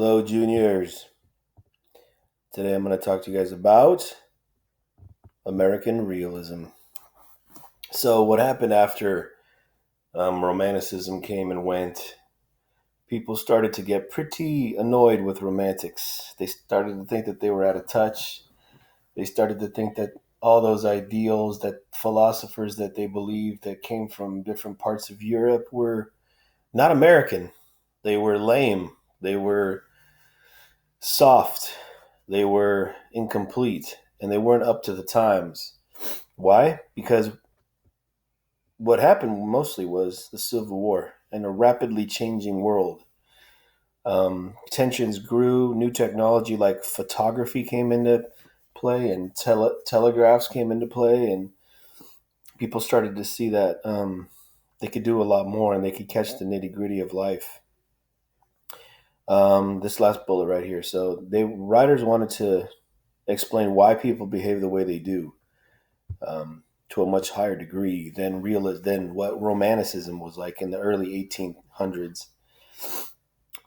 Hello, juniors. Today I'm going to talk to you guys about American realism. So, what happened after Romanticism came and went? People started to get pretty annoyed with romantics. They started to think that they were out of touch. They started to think that all those ideals, that philosophers that they believed that came from different parts of Europe were not American. They were lame. They were soft. They were incomplete and they weren't up to the times. Why? Because what happened mostly was the Civil War and a rapidly changing world. Tensions grew, new technology like photography came into play, and telegraphs came into play, and people started to see that they could do a lot more and they could catch the nitty gritty of life. This last bullet right here. So, writers wanted to explain why people behave the way they do. To a much higher degree than what Romanticism was like in the early 1800s.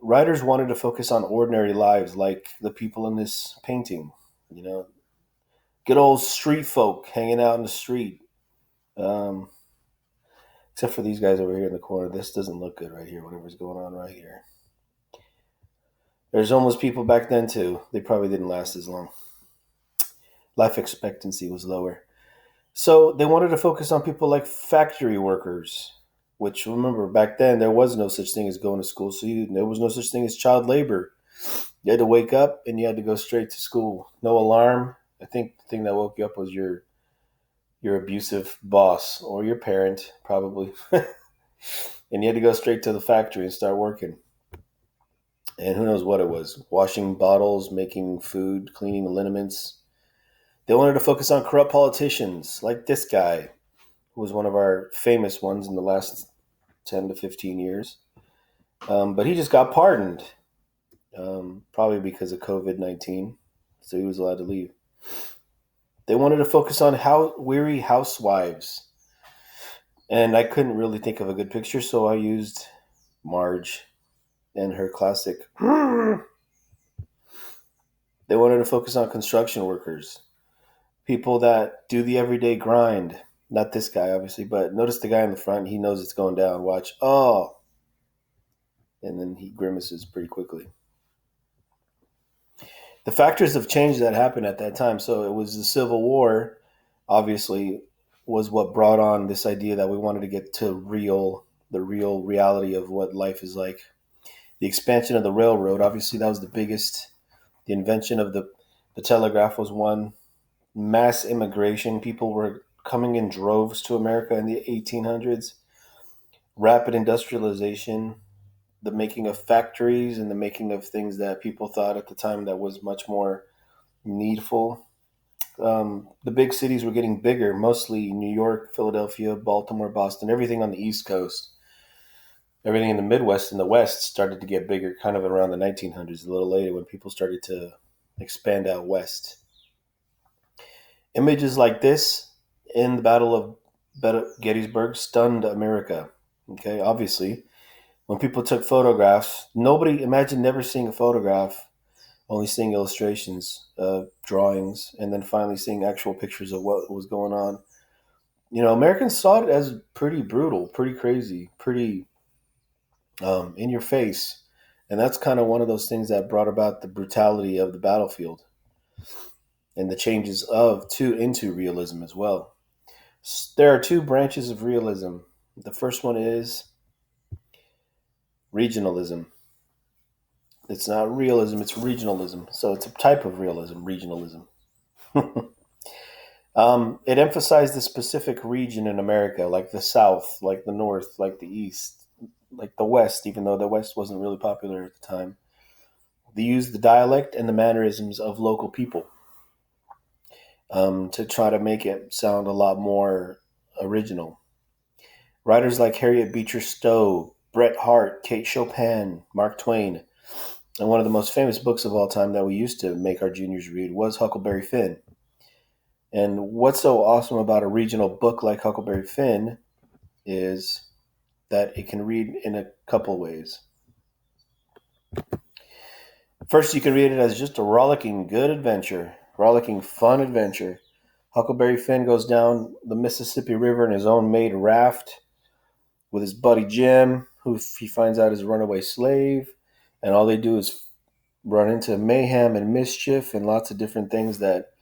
Writers wanted to focus on ordinary lives, like the people in this painting. You know, good old street folk hanging out in the street. Um, Except for these guys over here in the corner. This doesn't look good right here. Whatever's going on right here. There's homeless people back then too. They probably didn't last as long. Life expectancy was lower. So they wanted to focus on people like factory workers, which remember back then there was no such thing as going to school. So there was no such thing as child labor. You had to wake up and you had to go straight to school. No alarm. I think the thing that woke you up was your abusive boss or your parent, probably. And you had to go straight to the factory and start working. And who knows what it was. Washing bottles, making food, cleaning liniments. They wanted to focus on corrupt politicians like this guy, who was one of our famous ones in the last 10 to 15 years. But he just got pardoned, probably because of COVID-19. So he was allowed to leave. They wanted to focus on how weary housewives. And I couldn't really think of a good picture, so I used Marge and her classic. They wanted to focus on construction workers, people that do the everyday grind. Not this guy, obviously, but notice the guy in the front. He knows it's going down. Watch. Oh. And then he grimaces pretty quickly. The factors of change that happened at that time. So it was the Civil War, obviously, was what brought on this idea that we wanted to get to the real reality of what life is like. The expansion of the railroad, obviously, that was the biggest. The invention of the telegraph was one. Mass immigration, people were coming in droves to America in the 1800s. Rapid industrialization, the making of factories and the making of things that people thought at the time that was much more needful. The big cities were getting bigger, mostly New York, Philadelphia, Baltimore, Boston, everything on the East Coast. Everything in the Midwest and the West started to get bigger kind of around the 1900s, a little later when people started to expand out west. Images like this in the Battle of Gettysburg stunned America. Okay, obviously, when people took photographs, nobody imagined never seeing a photograph, only seeing illustrations, drawings, and then finally seeing actual pictures of what was going on. Americans saw it as pretty brutal, pretty crazy, pretty in your face. And that's kind of one of those things that brought about the brutality of the battlefield and the changes into realism as well. There are two branches of realism. The first one is regionalism. It's not realism, it's regionalism. So it's a type of realism, regionalism. It emphasized the specific region in America, like the South, like the North, like the East, like the West, even though the West wasn't really popular at the time. They used the dialect and the mannerisms of local people to try to make it sound a lot more original. Writers like Harriet Beecher Stowe, Bret Harte, Kate Chopin, Mark Twain, and one of the most famous books of all time that we used to make our juniors read was Huckleberry Finn. And what's so awesome about a regional book like Huckleberry Finn is that it can read in a couple ways. First, you can read it as just a rollicking good adventure, rollicking fun adventure. Huckleberry Finn goes down the Mississippi River in his own made raft with his buddy Jim, who he finds out is a runaway slave, and all they do is run into mayhem and mischief and lots of different things that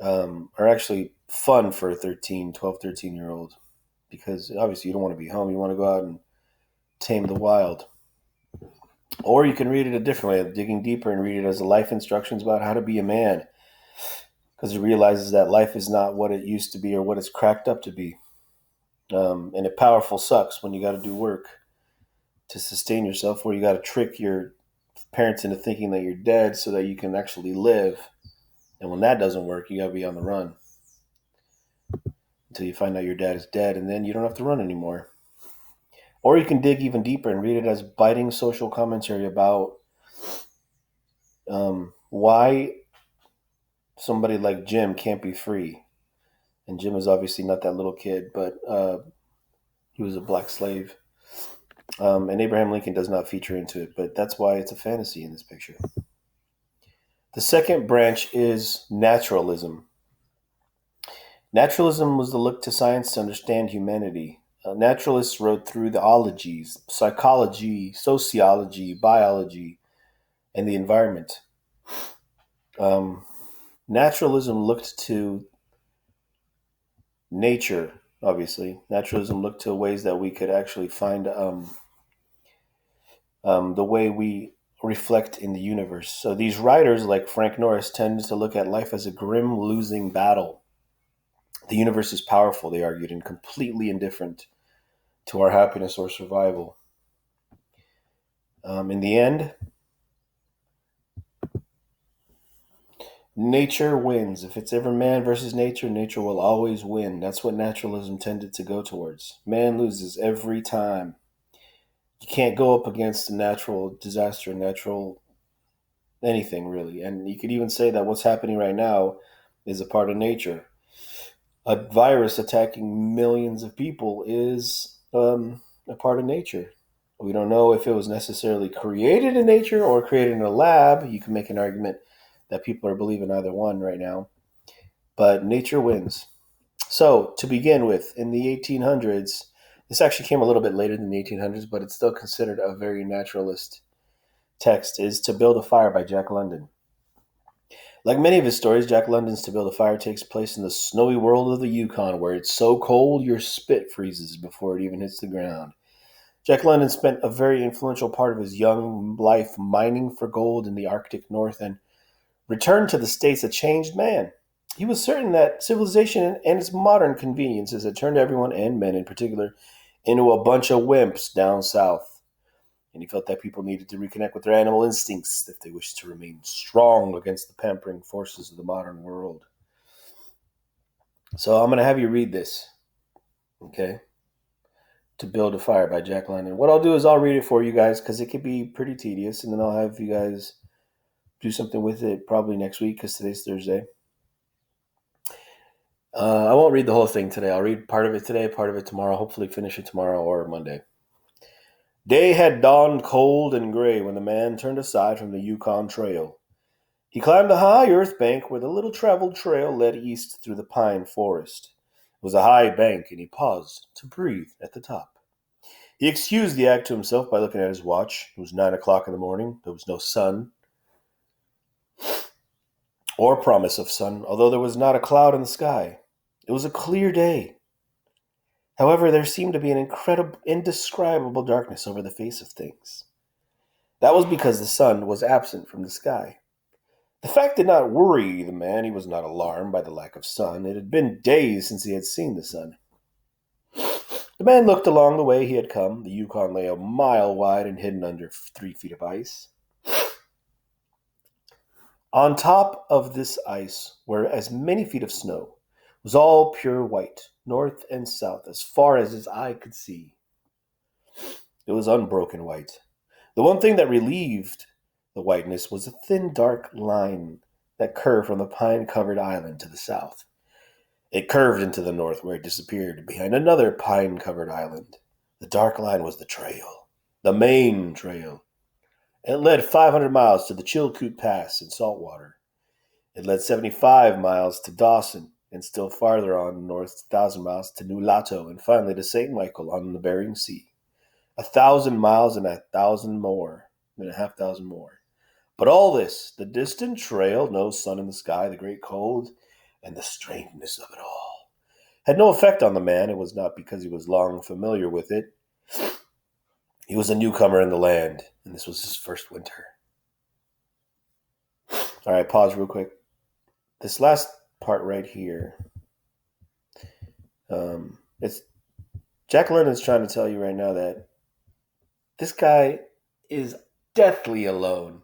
are actually fun for a 13 year old, because obviously you don't want to be home. You want to go out and tame the wild. Or you can read it a different way, digging deeper and read it as a life instructions about how to be a man, because he realizes that life is not what it used to be or what it's cracked up to be. And it powerful sucks when you got to do work to sustain yourself, where you got to trick your parents into thinking that you're dead so that you can actually live. And when that doesn't work, you got to be on the run until you find out your dad is dead, and then you don't have to run anymore. Or you can dig even deeper and read it as biting social commentary about why somebody like Jim can't be free. And Jim is obviously not that little kid, but he was a black slave. And Abraham Lincoln does not feature into it, but that's why it's a fantasy in this picture. The second branch is naturalism. Naturalism was the look to science to understand humanity. Naturalists wrote through the ologies, psychology, sociology, biology, and the environment. Naturalism looked to nature, obviously. Naturalism looked to ways that we could actually find the way we reflect in the universe. So these writers, like Frank Norris, tend to look at life as a grim, losing battle. The universe is powerful, they argued, and completely indifferent to our happiness or survival. In the end, nature wins. If it's ever man versus nature, nature will always win. That's what naturalism tended to go towards. Man loses every time. You can't go up against a natural disaster, natural anything really. And you could even say that what's happening right now is a part of nature. A virus attacking millions of people is a part of nature. We don't know if it was necessarily created in nature or created in a lab. You can make an argument that people are believing either one right now. But nature wins. So, to begin with, in the 1800s, this actually came a little bit later than the 1800s, but it's still considered a very naturalist text, is To Build a Fire by Jack London. Like many of his stories, Jack London's To Build a Fire takes place in the snowy world of the Yukon, where it's so cold your spit freezes before it even hits the ground. Jack London spent a very influential part of his young life mining for gold in the Arctic North and returned to the States a changed man. He was certain that civilization and its modern conveniences had turned everyone, and men in particular, into a bunch of wimps down south. And he felt that people needed to reconnect with their animal instincts if they wished to remain strong against the pampering forces of the modern world. So I'm going to have you read this, okay? To Build a Fire by Jack London. What I'll do is I'll read it for you guys because it could be pretty tedious, and then I'll have you guys do something with it probably next week because today's Thursday. I won't read the whole thing today. I'll read part of it today, part of it tomorrow, hopefully finish it tomorrow or Monday. Day had dawned cold and gray when the man turned aside from the Yukon Trail. He climbed a high earth bank where the little traveled trail led east through the pine forest. It was a high bank, and he paused to breathe at the top. He excused the act to himself by looking at his watch. It was 9 o'clock in the morning. There was no sun or promise of sun, although there was not a cloud in the sky. It was a clear day. However, there seemed to be an indescribable darkness over the face of things. That was because the sun was absent from the sky. The fact did not worry the man. He was not alarmed by the lack of sun. It had been days since he had seen the sun. The man looked along the way he had come. The Yukon lay a mile wide and hidden under 3 feet of ice. On top of this ice were as many feet of snow. It was all pure white, north and south, as far as his eye could see. It was unbroken white. The one thing that relieved the whiteness was a thin, dark line that curved from the pine-covered island to the south. It curved into the north, where it disappeared behind another pine-covered island. The dark line was the trail, the main trail. It led 500 miles to the Chilkoot Pass in saltwater. It led 75 miles to Dawson, and still farther on north, 1,000 miles to Nulato, and finally to St. Michael on the Bering Sea. 1,000 miles and 1,000 more, and a half thousand more. But all this, the distant trail, no sun in the sky, the great cold, and the strangeness of it all, had no effect on the man. It was not because he was long familiar with it. He was a newcomer in the land, and this was his first winter. All right, pause real quick. This last part right here, it's Jack London's trying to tell you right now that this guy is deathly alone,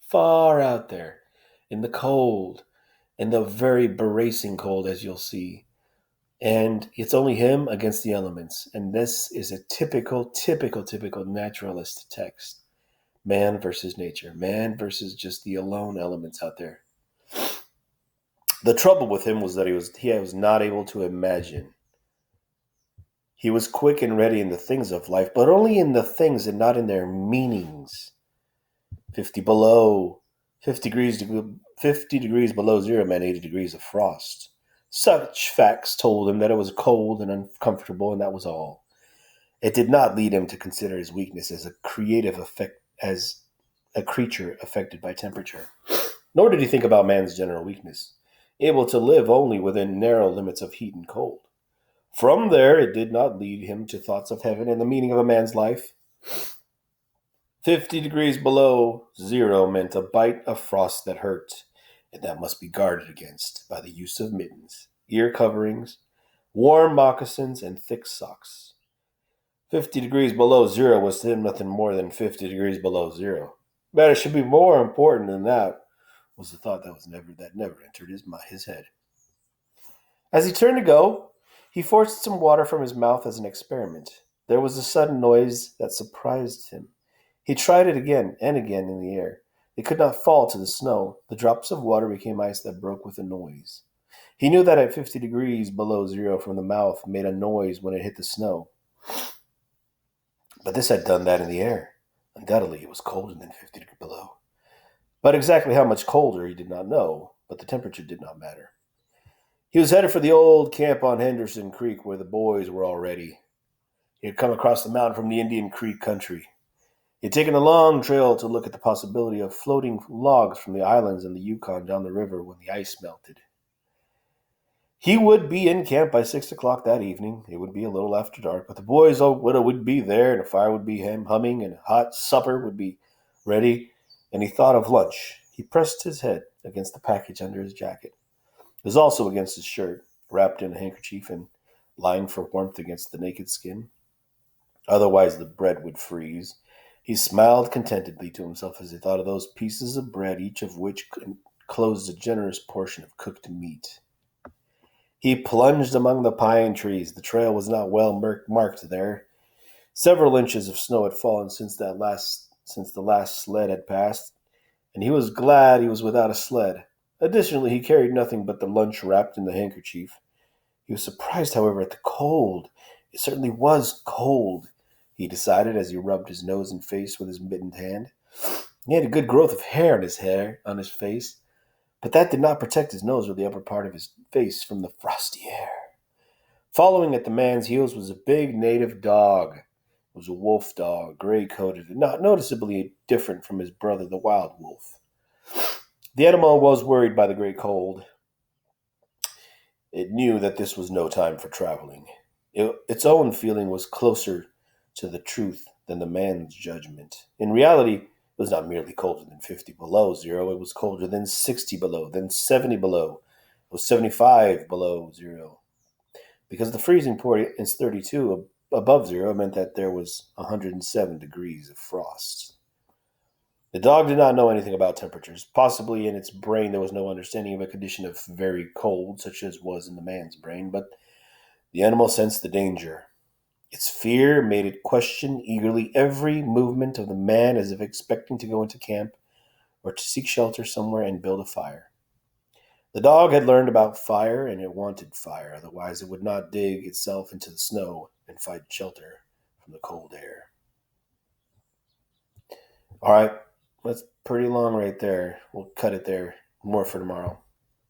far out there in the cold, in the very bracing cold, as you'll see. And it's only him against the elements. And this is a typical naturalist text. Man versus nature. Man versus just the alone elements out there. The trouble with him was that he was not able to imagine. He was quick and ready in the things of life, but only in the things and not in their meanings. 50 below, 50 degrees below zero meant 80 degrees of frost. Such facts told him that it was cold and uncomfortable, and that was all. It did not lead him to consider his weakness as as a creature affected by temperature. Nor did he think about man's general weakness, able to live only within narrow limits of heat and cold. From there, it did not lead him to thoughts of heaven and the meaning of a man's life. 50 degrees below zero meant a bite of frost that hurt, and that must be guarded against by the use of mittens, ear coverings, warm moccasins, and thick socks. 50 degrees below zero was to him nothing more than 50 degrees below zero. But it should be more important than that, was the thought that never entered his head. As he turned to go, he forced some water from his mouth as an experiment. There was a sudden noise that surprised him. He tried it again and again in the air. It could not fall to the snow. The drops of water became ice that broke with a noise. He knew that at 50 degrees below zero from the mouth made a noise when it hit the snow. But this had done that in the air. Undoubtedly, it was colder than 50 degrees below. But exactly how much colder he did not know, but the temperature did not matter. He was headed for the old camp on Henderson Creek where the boys were already. He had come across the mountain from the Indian Creek country. He had taken a long trail to look at the possibility of floating logs from the islands in the Yukon down the river when the ice melted. He would be in camp by 6 o'clock that evening. It would be a little after dark, but the boys would be there, and a fire would be humming, and a hot supper would be ready, and he thought of lunch. He pressed his head against the package under his jacket. It was also against his shirt, wrapped in a handkerchief and lying for warmth against the naked skin. Otherwise the bread would freeze. He smiled contentedly to himself as he thought of those pieces of bread, each of which enclosed a generous portion of cooked meat. He plunged among the pine trees. The trail was not well marked there. Several inches of snow had fallen since the last sled had passed, and he was glad he was without a sled. Additionally, he carried nothing but the lunch wrapped in the handkerchief. He was surprised, however, at the cold. It certainly was cold, he decided as he rubbed his nose and face with his mittened hand. He had a good growth of hair on his face, but that did not protect his nose or the upper part of his face from the frosty air. Following at the man's heels was a big native dog. It was a wolf dog, gray-coated, and not noticeably different from his brother, the wild wolf. The animal was worried by the great cold. It knew that this was no time for traveling. Its own feeling was closer to the truth than the man's judgment. In reality, it was not merely colder than 50 below zero. It was colder than 60 below, then 70 below. It was 75 below zero. Because the freezing point is 32 above zero meant that there was 107 degrees of frost. The dog did not know anything about temperatures. Possibly in its brain there was no understanding of a condition of very cold, such as was in the man's brain, but the animal sensed the danger. Its fear made it question eagerly every movement of the man as if expecting to go into camp or to seek shelter somewhere and build a fire. The dog had learned about fire and it wanted fire, otherwise it would not dig itself into the snow and find shelter from the cold air. All right. That's pretty long right there. We'll cut it there. More for tomorrow.